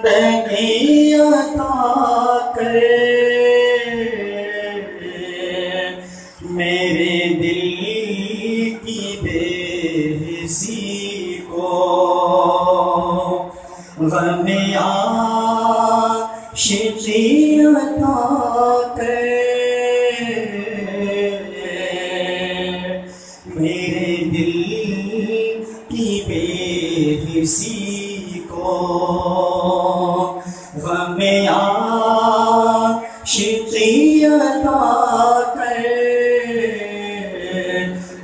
زندگی عطا کر، میرے دل کی بے حسی کو غم عاشقی عطا کر، میرے دل کی بے حسی کو غم عاشقی عطا کر،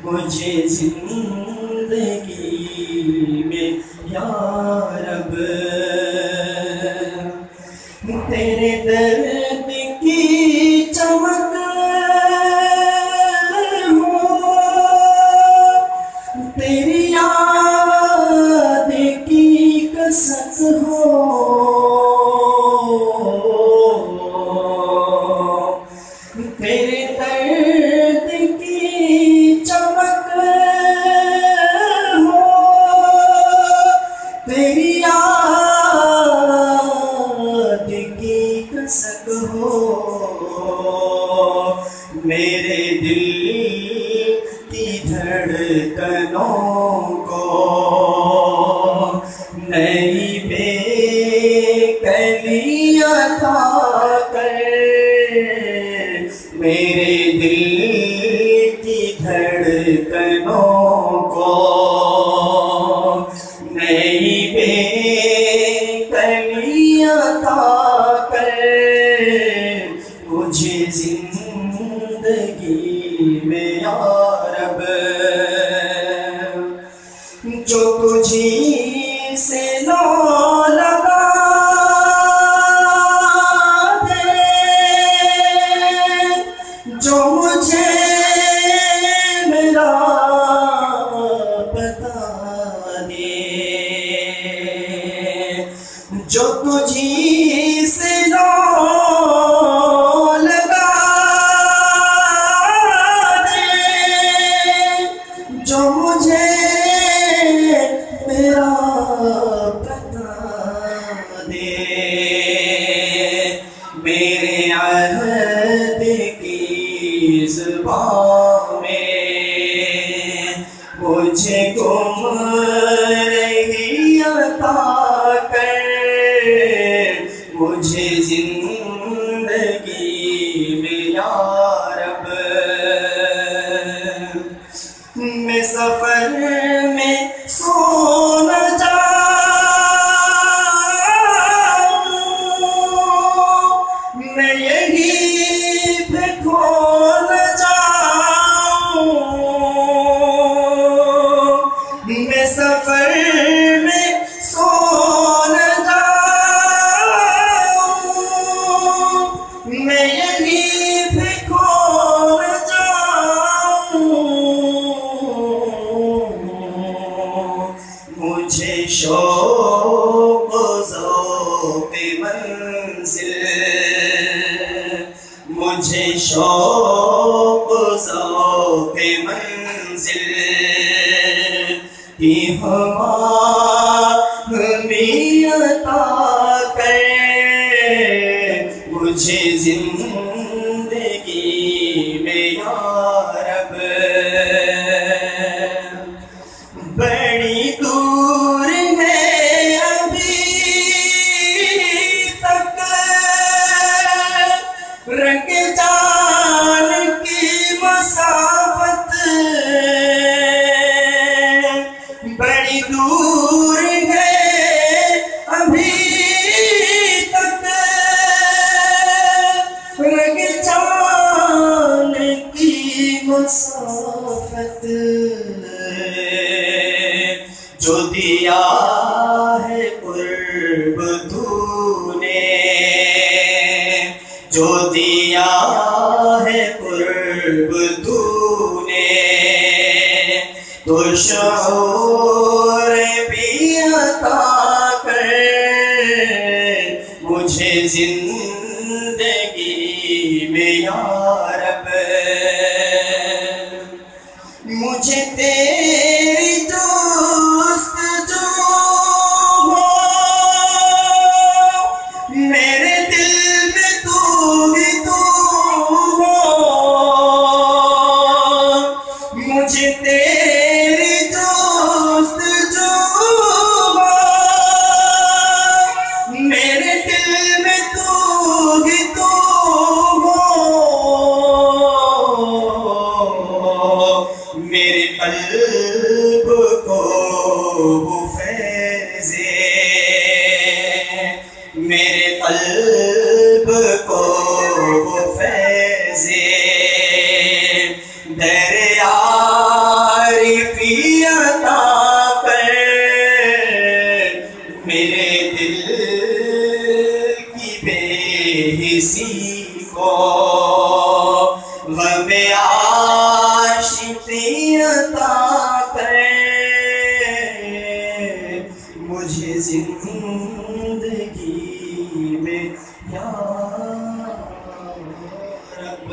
مجھے زندگی میں یا رب تیرے درد کی چمک ہو، تیری یاد کی کسک ہو، تیرے درد کی چمک ہو، تیری یاد کی کسک ہو، میرے دل کی دھڑکنوں کو نئی بے کلی عطا کر، میرے دل کی دھڑکنوں کو نئی بے کلی عطا کر، مجھے زندگی میں یا رب جو تجھی سے نہ لگا دے، جو مجھے میرا بتا دے، جو تجھی سے نہ لگا دے، جو مجھے میرا بتا دے، میرے عہد کی زبان میں مجھے گمراہی عطا کر، مجھے زندگی میں یا رب میں سفر میں سو نہ جاؤں، میں یہی پہ کھو نہ جاؤں، میں سفر میں سو نہ جاؤں، میں یہی پہ کھو نہ جاؤں، مجھے شوق و ذوق منزل، مجھے شوق و ذوق منزل کی ہماہنگی عطا کر، مجھے زندگی میں یا رب بڑی دور ہے ابھی تک رنگ جان کی مسافت، بڑی دور ہے ابھی تک رنگ جان کی مسافت، جو دیا ہے قرب تو نے، جو دیا ہے قرب تو نے، تو شعور بھی عطا کر، مجھے زندگی میں یا رب مجھے تیری جستجو ہو، قلب کو وہ فیض عارفی عطا کر، میرے دل کی بے حسی کو غم عاشقی عطا کر، مجھے زندگی میں یا رب